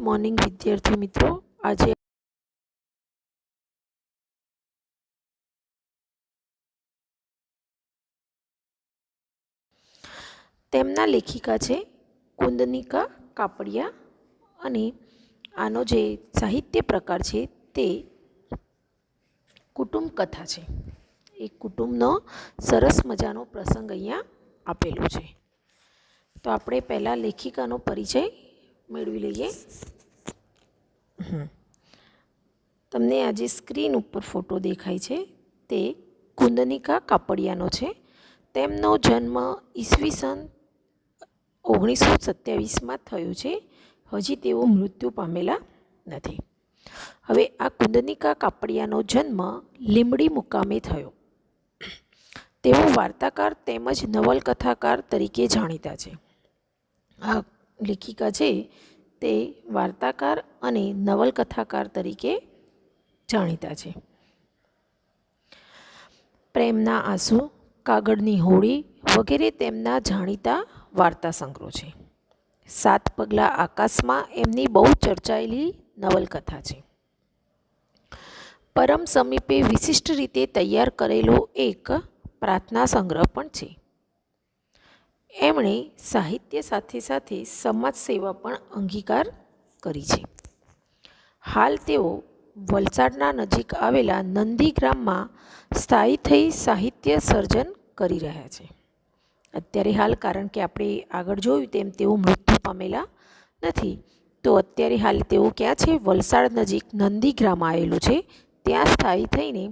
Morning વિદ્યાર્થી મિત્રો, આજે તેમના લેખિકા છે કુંદનિકા કાપડિયા અને આનો જે સાહિત્ય પ્રકાર છે તે કુટુંબ કથા છે. એ કુટુંબનો સરસ મજાનો પ્રસંગ અહીંયા આપેલો છે. તો આપણે પહેલાં લેખિકાનો પરિચય મેળવી લઈએ. તમને આજે સ્ક્રીન ઉપર ફોટો દેખાય છે તે કુંદનિકા કાપડિયાનો છે. તેમનો જન્મ ઈસવીસન 1927માં થયો છે. હજી તેઓ મૃત્યુ પામેલા નથી. હવે આ કુંદનિકા કાપડિયાનો જન્મ લીંબડી મુકામે થયો. તેઓ વાર્તાકાર તેમજ નવલકથાકાર તરીકે જાણીતા છે. આ લેખિકા છે તે વાર્તાકાર અને નવલકથાકાર તરીકે જાણીતા છે. પ્રેમના આંસુ, કાગળની હોડી વગેરે તેમના જાણીતા વાર્તા સંગ્રહો છે. 7 પગલાં આકાશમાં એમની બહુ ચર્ચાયેલી નવલકથા છે. પરમ સમીપે વિશિષ્ટ રીતે તૈયાર કરેલો એક પ્રાર્થના સંગ્રહ પણ છે. એમણે સાહિત્ય સાથે સાથે સમાજ સેવા પણ અંગીકાર કરી છે. હાલ તેઓ વલસાડના નજીક આવેલા નંદીગ્રામમાં સ્થાયી થઈ સાહિત્ય સર્જન કરી રહ્યા છે. અત્યારે હાલ, કારણ કે આપણે આગળ જોયું તેમ તેઓ મૃત્યુ પામેલા નથી, તો અત્યારે હાલ તેઓ ક્યાં છે? વલસાડ નજીક નંદીગ્રામ આવેલું છે, ત્યાં સ્થાયી થઈને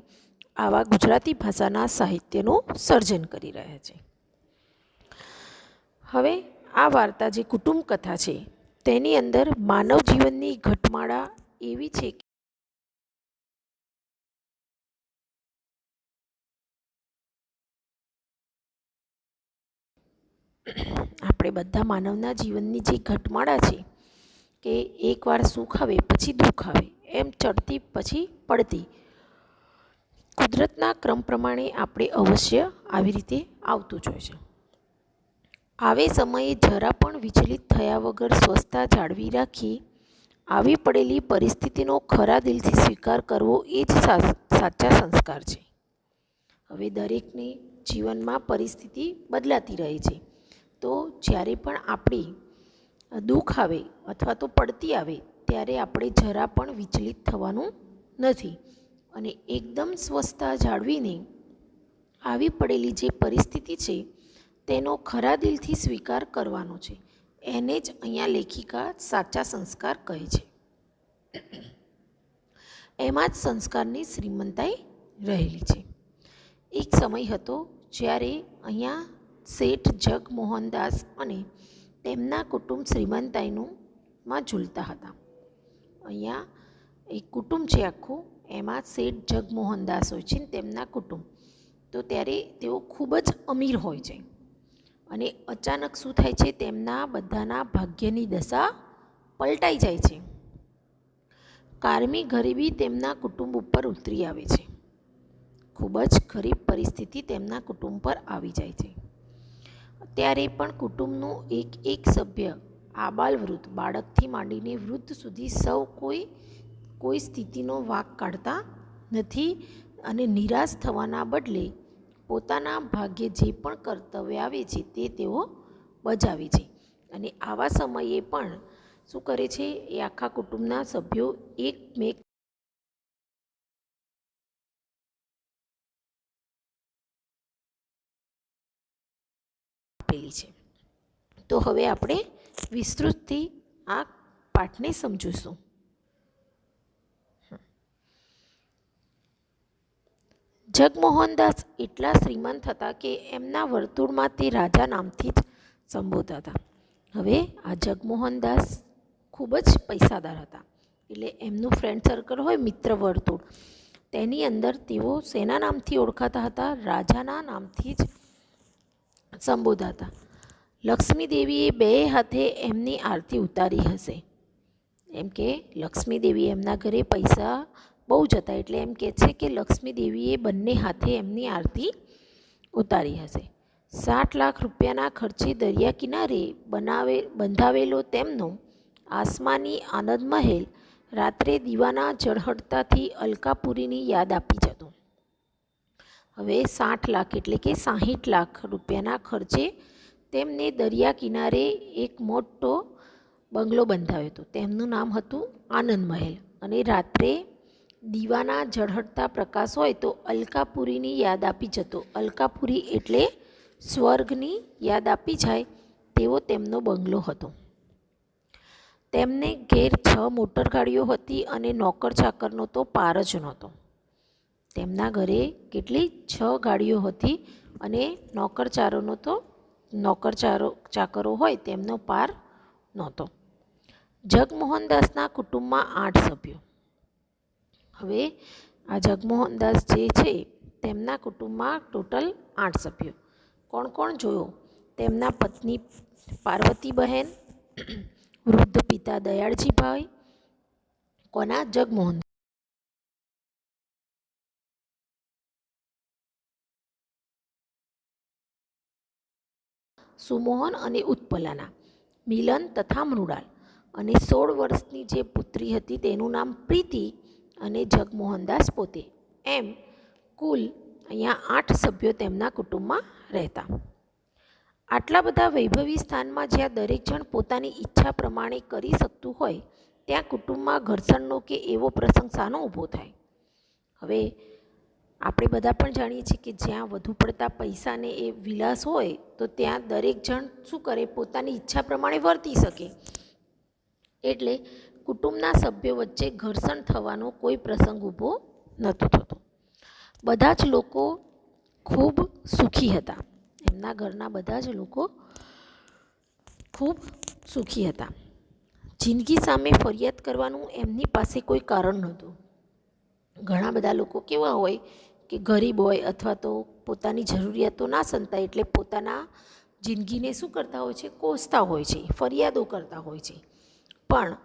આવા ગુજરાતી ભાષાના સાહિત્યનું સર્જન કરી રહ્યા છે. હવે આ વાર્તા જે કુટુંબ કથા છે તેની અંદર માનવ જીવનની ઘટમાળા એવી છે કે આપણે બધા માનવના જીવનની જે ઘટમાળા છે કે એકવાર સુખ આવે પછી દુઃખ આવે, એમ ચડતી પછી પડતી, કુદરતના ક્રમ પ્રમાણે આપણે અવશ્ય આવી રીતે આવતું જ હોય છે. આવે સમયે જરા પણ વિચલિત થયા વગર સ્વસ્થતા જાળવી રાખી આવી પડેલી પરિસ્થિતિનો ખરા દિલથી સ્વીકાર કરવો એ જ સાચા સંસ્કાર છે. હવે દરેકને જીવનમાં પરિસ્થિતિ બદલાતી રહે છે, તો જ્યારે પણ આપણી દુઃખ આવે અથવા તો પડતી આવે ત્યારે આપણે જરા પણ વિચલિત થવાનું નથી અને એકદમ સ્વસ્થતા જાળવીને આવી પડેલી જે પરિસ્થિતિ છે તેનો ખરા દિલથી સ્વીકાર કરવાનો છે. એને જ અહીંયા લેખિકા સાચા સંસ્કાર કહે છે. એમાં જ સંસ્કારની શ્રીમંતાઈ રહેલી છે. એક સમય હતો જ્યારે અહીંયા શેઠ જગમોહનદાસ અને તેમના કુટુંબ શ્રીમંતાઈમાં ઝૂલતા હતા. અહીંયા એક કુટુંબ છે આખું, એમાં શેઠ જગમોહનદાસ હોય છે તેમના કુટુંબ. તો ત્યારે તેઓ ખૂબ જ અમીર હોય છે અને અચાનક શું થાય છે? તેમના બધાના ભાગ્યની દશા પલટાઈ જાય છે. કારમી ગરીબી તેમના કુટુંબ ઉપર ઉતરી આવે છે. ખૂબ જ ગરીબ પરિસ્થિતિ તેમના કુટુંબ પર આવી જાય છે. ત્યારે પણ કુટુંબનું એક સભ્ય, આબાલવૃદ્ધ, બાળકથી માંડીને વૃદ્ધ સુધી સૌ કોઈ સ્થિતિનો વાંક કાઢતા નથી અને નિરાશ થવાના બદલે પોતાના ભાગ્યે જે પણ કર્તવ્ય આવે છે તે તેઓ બજાવે છે. અને આવા સમયે પણ શું કરે છે? એ આખા કુટુંબના સભ્યો એકમેક આપેલી છે. તો હવે આપણે વિસ્તૃતથી આ પાઠને સમજીશું. જગમોહનદાસ એટલા શ્રીમંત હતા કે એમના વર્તુળમાં તે રાજા નામથી જ સંબોધાતા. હવે આ જગમોહનદાસ ખૂબ જ પૈસાદાર હતા, એટલે એમનું ફ્રેન્ડ સર્કલ હોય, મિત્ર વર્તુળ, તેની અંદર તેઓ શેના નામથી ઓળખાતા હતા? રાજાના નામથી જ સંબોધાતા. લક્ષ્મીદેવીએ બે હાથે એમની આરતી ઉતારી હશે. એમ કે લક્ષ્મીદેવી એમના ઘરે પૈસા બહુ જતા, એટલે એમ કહે છે કે લક્ષ્મીદેવીએ બંને હાથે એમની આરતી ઉતારી હશે. 60 લાખ રૂપિયાના ખર્ચે દરિયા કિનારે બંધાવેલો તેમનો આસમાની આનંદ મહેલ રાત્રે દીવાના ઝળહળતાથી અલકાપુરીની યાદ આપી જતો. હવે 60 લાખ એટલે કે 60 લાખ રૂપિયાના ખર્ચે તેમને દરિયા કિનારે એક મોટો બંગલો બંધાવ્યો હતો. તેમનું નામ હતું આનંદ મહેલ. અને રાત્રે દીવાના ઝળહળતા પ્રકાશ હોય તો અલકાપુરીની યાદ આપી જતો. અલકાપુરી એટલે સ્વર્ગની યાદ આપી જાય તેવો તેમનો બંગલો હતો. તેમને ઘેર 6 મોટરગાડીઓ હતી અને નોકર ચાકરનો તો પાર જ નહોતો. તેમના ઘરે કેટલી 6 ગાડીઓ હતી અને ચાકરો હોય તેમનો પાર નહોતો. જગમોહનદાસના કુટુંબમાં 8 સભ્યો. હવે આ જગમોહનદાસ જે છે તેમના કુટુંબમાં ટોટલ 8 સભ્યો. કોણ કોણ જોયો? તેમના પત્ની પાર્વતીબહેન, વૃદ્ધ પિતા દયાળજીભાઈ, કોના? જગમોહન, સુમોહન અને ઉત્પલાના, મિલન તથા મૃણાલ. અને 16 વર્ષની જે પુત્રી હતી તેનું નામ પ્રીતિ અને જગમોહનદાસ પોતે. એમ કુલ અહીંયા 8 સભ્યો તેમના કુટુંબમાં રહેતા. આટલા બધા વૈભવી સ્થાનમાં જ્યાં દરેક જણ પોતાની ઈચ્છા પ્રમાણે કરી શકતું હોય ત્યાં કુટુંબમાં ઘર્ષણનો કે એવો પ્રસંગ શાનો ઊભો થાય? હવે આપણે બધા પણ જાણીએ છીએ કે જ્યાં વધુ પડતા પૈસાને એ વિલાસ હોય તો ત્યાં દરેક જણ શું કરે? પોતાની ઈચ્છા પ્રમાણે વર્તી શકે. એટલે કુટુંબના સભ્યો વચ્ચે ઘર્ષણ થવાનો કોઈ પ્રસંગ ઊભો નહોતો થતો. બધા જ લોકો ખૂબ સુખી હતા. એમના ઘરના બધા જ લોકો ખૂબ સુખી હતા. જિંદગી સામે ફરિયાદ કરવાનું એમની પાસે કોઈ કારણ નહોતું. ઘણા બધા લોકો કેવા હોય કે ગરીબ હોય અથવા તો પોતાની જરૂરિયાતો ના સંતાય એટલે પોતાના જિંદગીને શું કરતા હોય છે? કોસતા હોય છે, ફરિયાદો કરતા હોય છે. પણ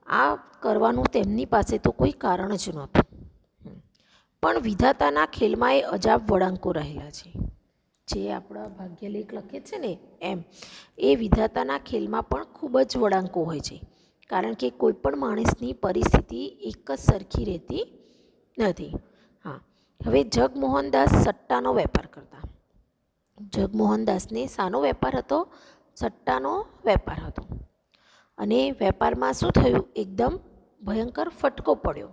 આ કરવાનું તેમની પાસે તો કોઈ કારણ જ નહોતું. પણ વિધાતાના ખેલમાં એ અજાબ વળાંકો રહેલા છે. જે આપણા ભાગ્યલેખ લખે છે ને એમ એ વિધાતાના ખેલમાં પણ ખૂબ જ વળાંકો હોય છે. કારણ કે કોઈ પણ માણસની પરિસ્થિતિ એક જ સરખી રહેતી નથી. હા, હવે જગમોહનદાસ સટ્ટાનો વેપાર કરતા. જગમોહનદાસને શાનો વેપાર હતો? સટ્ટાનો વેપાર હતો. અને વેપારમાં શું થયું? એકદમ ભયંકર ફટકો પડ્યો.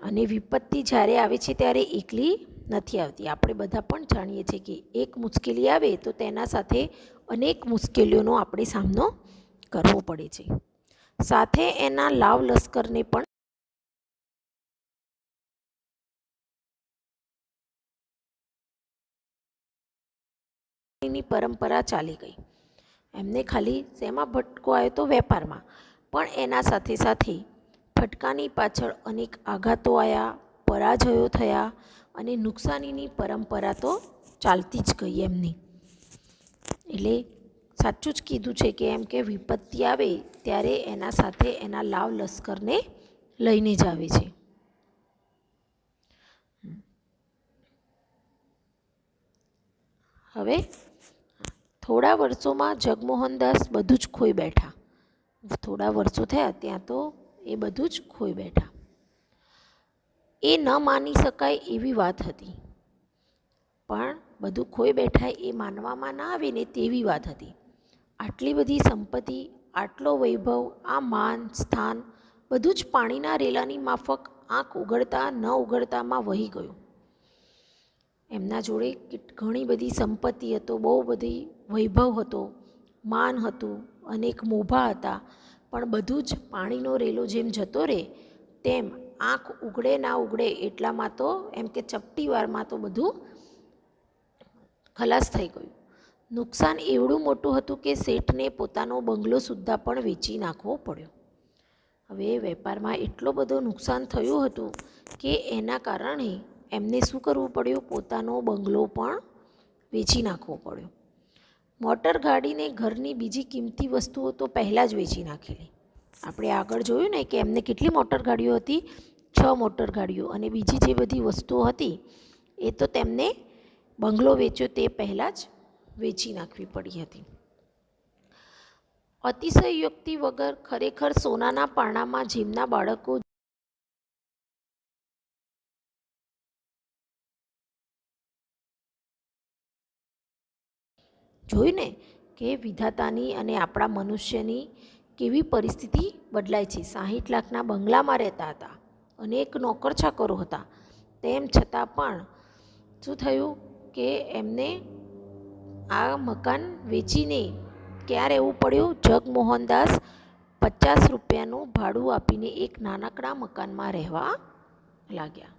અને વિપત્તિ જ્યારે આવે છે ત્યારે એકલી નથી આવતી. આપણે બધા પણ જાણીએ છીએ કે એક મુશ્કેલી આવે તો તેના સાથે અનેક મુશ્કેલીઓનો આપણે સામનો કરવો પડે છે. સાથે એના લાવ લશ્કરને પણ ની પરંપરા ચાલી ગઈ. એમને ખાલી શેમાં ભટકો આવ્યો તો? વેપારમાં. પણ એના સાથે સાથે ફટકાની પાછળ અનેક આઘાતો આવ્યા, પરાજયો થયા અને નુકસાનીની પરંપરા તો ચાલતી જ ગઈ એમની. એટલે સાચું જ કીધું છે કે એમ કે વિપત્તિ આવે ત્યારે એના સાથે એના લાવ લશ્કરને લઈને જ આવે છે. હવે થોડા વર્ષોમાં જગમોહનદાસ બધું જ ખોઈ બેઠા. થોડા વર્ષો થયા ત્યાં તો એ બધું જ ખોઈ બેઠા. એ ન માની શકાય એવી વાત હતી. પણ બધું ખોઈ બેઠા એ માનવામાં ના આવે ને તેવી વાત હતી. આટલી બધી સંપત્તિ, આટલો વૈભવ, આ માન સ્થાન બધું જ પાણીના રેલાની માફક આંખ ઉઘડતા ન ઉઘડતામાં વહી ગયું. એમના જોડે ઘણી બધી સંપત્તિ હતો, બહુ બધી વૈભવ હતો, માન હતું, અનેક મોભા હતા. પણ બધું જ પાણીનો રેલો જેમ જતો રહે તેમ આંખ ઉઘડે ના ઉઘડે એટલામાં તો એમ કે ચપટી વારમાં તો બધું ખલાસ થઈ ગયું. નુકસાન એવડું મોટું હતું કે શેઠને પોતાનો બંગલો સુદ્ધા પણ વેચી નાખવો પડ્યો. હવે વેપારમાં એટલો બધો નુકસાન થયું હતું કે એના કારણે એમને શું કરવું પડ્યું? પોતાનો બંગલો પણ વેચી નાખવો પડ્યો. મોટર ગાડીને ઘરની બીજી કિંમતી વસ્તુઓ તો પહેલાં જ વેચી નાખેલી. આપણે આગળ જોયું ને કે એમને કેટલી મોટર ગાડીઓ હતી? 6 મોટર ગાડીઓ. અને બીજી જે બધી વસ્તુઓ હતી એ તો તેમને બંગલો વેચ્યો તે પહેલાં જ વેચી નાખવી પડી હતી. અતિશયોક્તિ વગર ખરેખર સોનાના પારણામાં જેમના બાળકો જોયું ને કે વિધાતાની અને આપણા મનુષ્યની કેવી પરિસ્થિતિ બદલાય છે. 60 લાખના બંગલામાં રહેતા હતા, અનેક નોકર ચાકરો હતા, તેમ છતાં પણ શું થયું કે એમને આ મકાન વેચીને ક્યાં રહેવું પડ્યું? જગમોહનદાસ 50 રૂપિયાનું ભાડું આપીને એક નાનકડા મકાનમાં રહેવા લાગ્યા.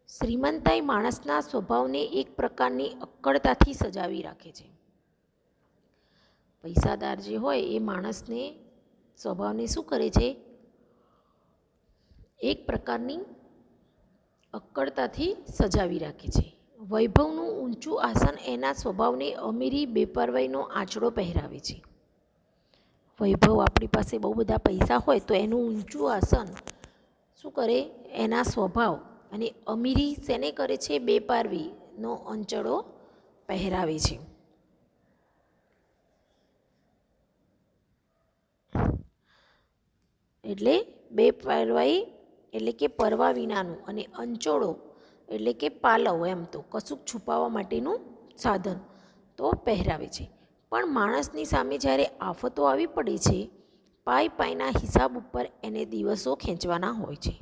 શ્રીમંતાઈ માણસના સ્વભાવને એક પ્રકારની અક્કડતાથી સજાવી રાખે છે. પૈસાદાર જે હોય એ માણસને સ્વભાવને શું કરે છે? એક પ્રકારની અક્કડતાથી સજાવી રાખે છે. વૈભવનું ઊંચું આસન એના સ્વભાવને અમીરી બેપરવાઈનો આંચડો પહેરાવે છે. વૈભવ, આપણી પાસે બહુ બધા પૈસા હોય તો એનું ઊંચું આસન શું કરે? એના સ્વભાવ અને અમીરી શેને કરે છે? બેપારવીનો આંચડો પહેરાવે છે. એટલે બેપરવાઈ એટલે કે પરવા વિનાનું, અને અંચોળો એટલે કે પાલવ, એમ તો કશુંક છુપાવવા માટેનું સાધન તો પહેરાવે છે. પણ માણસની સામે જ્યારે આફતો આવી પડે છે, પાયના હિસાબ ઉપર એને દિવસો ખેંચવાના હોય છે.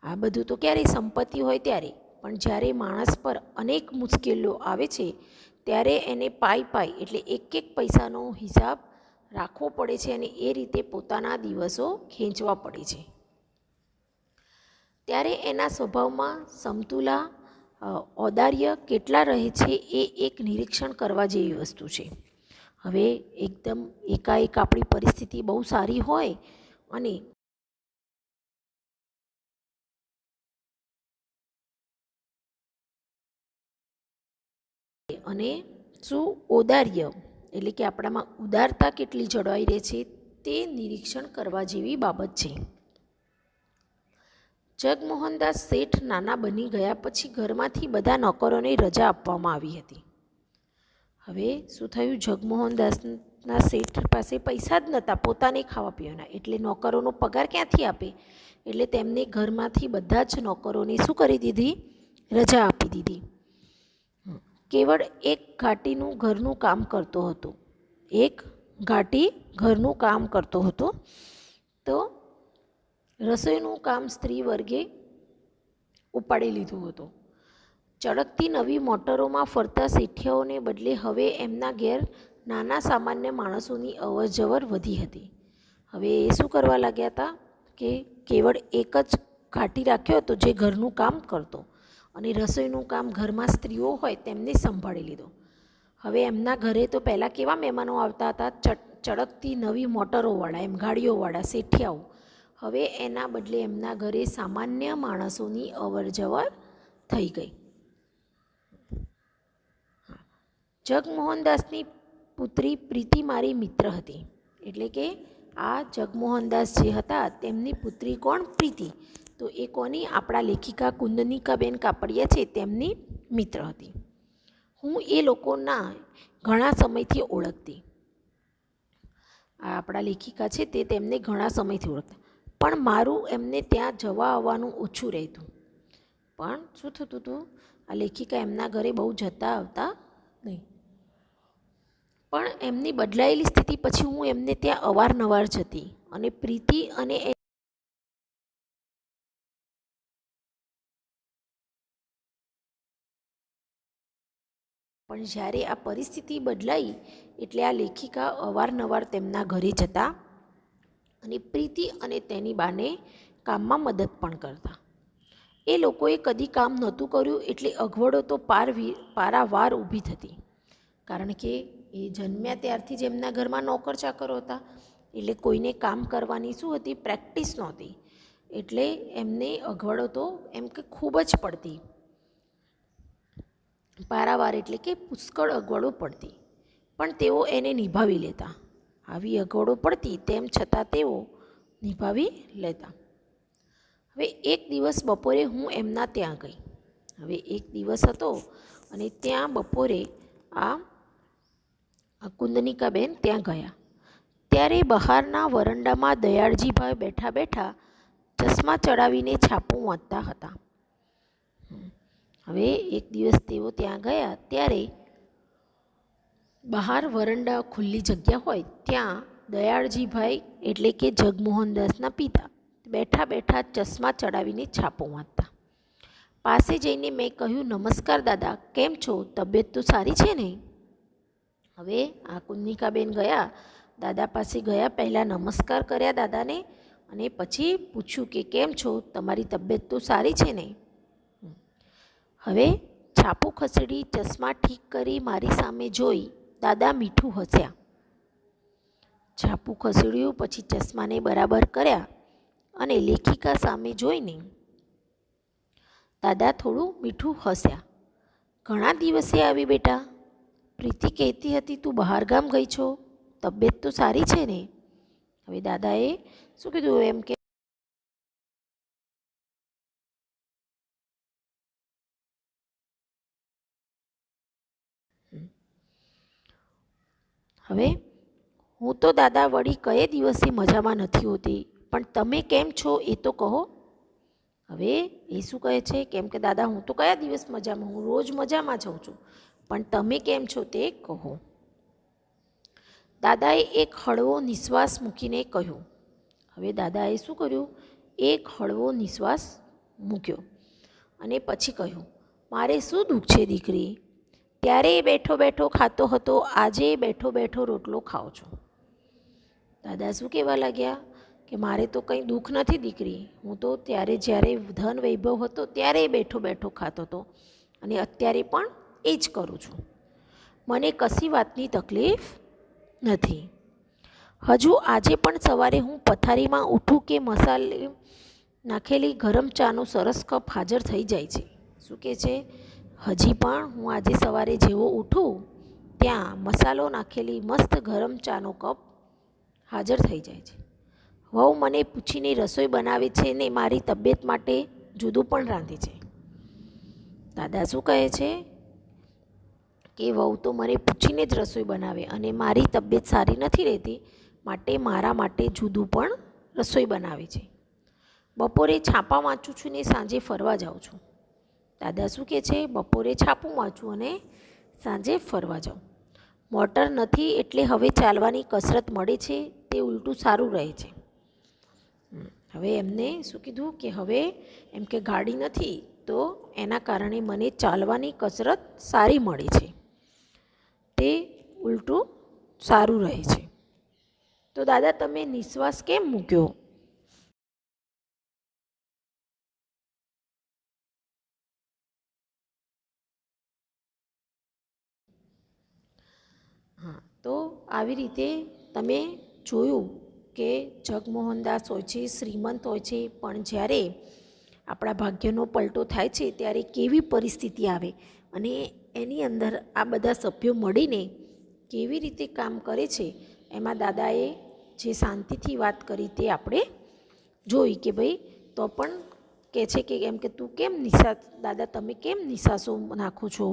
આ બધું તો ક્યારે સંપત્તિ હોય ત્યારે, પણ જ્યારે માણસ પર અનેક મુશ્કેલીઓ આવે છે ત્યારે એને પાય એટલે એક પૈસાનો હિસાબ રાખવો પડે છે અને એ રીતે પોતાના દિવસો ખેંચવા પડે છે. ત્યારે એના સ્વભાવમાં સમતુલા ઔદાર્ય કેટલા રહે છે એ એક નિરીક્ષણ કરવા જેવી વસ્તુ છે. હવે એકદમ એકાએક આપણી પરિસ્થિતિ બહુ સારી હોય અને શું ઔદાર્ય એટલે કે આપણામાં ઉદારતા કેટલી જળવાઈ રહે છે તે નિરીક્ષણ કરવા જેવી બાબત છે. જગમોહનદાસ શેઠ નાના બની ગયા પછી ઘરમાંથી બધા નોકરોને રજા આપવામાં આવી હતી. હવે શું થયું? જગમોહનદાસના શેઠ પાસે પૈસા જ નહોતા પોતાને ખાવા પીવાના, એટલે નોકરોનો પગાર ક્યાંથી આપે? એટલે તેમને ઘરમાંથી બધા જ નોકરોને શું કરી દીધી? રજા આપી દીધી. કેવળ એક ઘાટીનું ઘરનું કામ કરતો હતો. એક ઘાટી ઘરનું કામ કરતો હતો તો રસોઈનું કામ સ્ત્રી વર્ગે ઉપાડી લીધું હતું. ચળકતી નવી મોટરોમાં ફરતા શેઠિયાઓને બદલે હવે એમના ઘેર નાના સામાન્ય માણસોની અવરજવર વધી હતી. હવે એ શું કરવા લાગ્યા હતા કે કેવળ એક જ ઘાટી રાખ્યો હતો જે ઘરનું કામ કરતો, અને રસોઈનું કામ ઘરમાં સ્ત્રીઓ હોય તેમને સંભાળી લીધો. હવે એમના ઘરે તો પહેલાં કેવા મહેમાનો આવતા હતા? ચળકતી નવી મોટરોવાળા, એમ ગાડીઓવાળા શેઠિયાઓ. હવે એના બદલે એમના ઘરે સામાન્ય માણસોની અવરજવર થઈ ગઈ. જગમોહનદાસની પુત્રી પ્રીતિ મારી મિત્ર હતી. એટલે કે આ જગમોહનદાસ જે હતા તેમની પુત્રી કોણ? પ્રીતિ. તો એ કોની? આપણા લેખિકા કુંદનિકાબેન કાપડિયા છે તેમની મિત્ર હતી. હું એ લોકોના ઘણા સમયથી ઓળખતી. આ આપણા લેખિકા છે તે તેમને ઘણા સમયથી ઓળખતા, પણ મારું એમને ત્યાં જવા આવવાનું ઓછું રહેતું. પણ શું થતું હતું? આ લેખિકા એમના ઘરે બહુ જતા આવતા નહીં. પણ એમની બદલાયેલી સ્થિતિ પછી હું એમને ત્યાં અવારનવાર જતી, અને પ્રીતિ અને પણ જ્યારે આ પરિસ્થિતિ બદલાઈ એટલે આ લેખિકા અવારનવાર તેમના ઘરે જતા અને પ્રીતિ અને તેની બાને કામમાં મદદ પણ કરતા. એ લોકોએ કદી કામ નહોતું કર્યું એટલે અગવડો તો પારાવાર ઊભી થતી, કારણ કે એ જન્મ્યા ત્યારથી જ એમના ઘરમાં નોકર ચાકરો હતા, એટલે કોઈને કામ કરવાની શું હતી? પ્રેક્ટિસ નહોતી. એટલે એમને અગવડો તો એમ કે ખૂબ જ પડતી. પારાવાર એટલે કે પુષ્કળ અગવડો પડતી, પણ તેઓ એને નિભાવી લેતા. આવી અગવડો પડતી તેમ છતાં તેઓ નિભાવી લેતા. હવે એક દિવસ બપોરે હું એમના ત્યાં ગઈ. હવે એક દિવસ હતો અને ત્યાં બપોરે આ કુંદનિકાબેન ત્યાં ગયા. ત્યારે બહારના વરંડામાં દયાળજીભાઈ બેઠા બેઠા ચશ્મા ચડાવીને છાપું વાંચતા હતા. હવે એક દિવસ તેઓ ત્યાં ગયા ત્યારે બહાર વરંડા ખુલ્લી જગ્યા હોય ત્યાં દયાળજીભાઈ એટલે કે જગમોહનદાસના પિતા બેઠા બેઠા ચશ્મા ચડાવીને છાપું વાંચતા. પાસે જઈને મેં કહ્યું, નમસ્કાર દાદા, કેમ છો? તબિયત તો સારી છે ને? હવે આ કુંદનિકાબેન ગયા, દાદા પાસે ગયા, પહેલાં નમસ્કાર કર્યા દાદાને અને પછી પૂછ્યું કે કેમ છો, તમારી તબિયત તો સારી છે ને? હવે છાપું ખસેડી ચશ્મા ઠીક કરી મારી સામે જોઈ દાદા મીઠું હસ્યા. છાપું ખસેડ્યું, પછી ચશ્માને બરાબર કર્યા અને લેખિકા સામે જોઈને દાદા થોડું મીઠું હસ્યા. ઘણા દિવસે આવી બેટા? પ્રીતિ કહેતી હતી તું બહાર ગામ ગઈ છો, તબિયત તો સારી છે ને? હવે દાદાએ શું કીધું એમ કે હવે હું તો દાદા વળી કયે દિવસે મજામાં નથી હોતી, પણ તમે કેમ છો એ તો કહો. હવે એ શું કહે છે, કેમ કે દાદા હું તો કયા દિવસ મજામાં, હું રોજ મજામાં જાઉં છું, પણ તમે કેમ છો તે કહો. દાદાએ એક હળવો નિશ્વાસ મૂકીને કહ્યું. હવે દાદાએ શું કર્યું, એક હળવો નિશ્વાસ મૂક્યો અને પછી કહ્યું, મારે શું દુઃખ છે દીકરી? ત્યારે બેઠો બેઠો ખાતો હતો, આજે બેઠો બેઠો રોટલો ખાઉં છું. દાદા શું કહેવા લાગ્યા કે મારે તો કંઈ દુઃખ નથી દીકરી, હું તો ત્યારે જ્યારે ધન વૈભવ હતો ત્યારે બેઠો બેઠો ખાતો હતો અને અત્યારે પણ એ જ કરું છું. મને કશી વાતની તકલીફ નથી. હજુ આજે પણ સવારે હું પથારીમાં ઉઠું કે મસાલે નાખેલી ગરમ ચાનો સરસ કપ હાજર થઈ જાય છે. શું કહે છે, હજી પણ હું આજે સવારે જેવો ઉઠું ત્યાં મસાલો નાખેલી મસ્ત ગરમ ચાનો કપ હાજર થઈ જાય છે. વહુ મને પૂછીને રસોઈ બનાવે છે ને મારી તબિયત માટે જુદું પણ રાંધે છે. દાદા શું કહે છે કે વહુ તો મને પૂછીને જ રસોઈ બનાવે અને મારી તબિયત સારી નથી રહેતી માટે મારા માટે જુદું પણ રસોઈ બનાવે છે. બપોરે છાપા વાંચું છું ને સાંજે ફરવા જાઉં છું. દાદા શું કહે છે, બપોરે છાપું વાંચું અને સાંજે ફરવા જાઉં. મોટર નથી એટલે હવે ચાલવાની કસરત મળે છે, તે ઉલટું સારું રહે છે. હવે એમને શું કીધું કે હવે એમ કે ગાડી નથી તો એના કારણે મને ચાલવાની કસરત સારી મળે છે, તે ઉલટું સારું રહે છે. તો દાદા તમે નિશ્વાસ કેમ મૂક્યો? હા, તો આવી રીતે તમે જોયું કે જગમોહનદાસ હોય છે, શ્રીમંત હોય છે, પણ જ્યારે આપણા ભાગ્યનો પલટો થાય છે ત્યારે કેવી પરિસ્થિતિ આવે અને એની અંદર આ બધા સભ્યો મળીને કેવી રીતે કામ કરે છે, એમાં દાદાએ જે શાંતિથી વાત કરી તે આપણે જોઈ કે ભાઈ તો પણ કહે છે કે એમ કે તું કેમ દાદા તમે કેમ નિશાસો નાખો છો?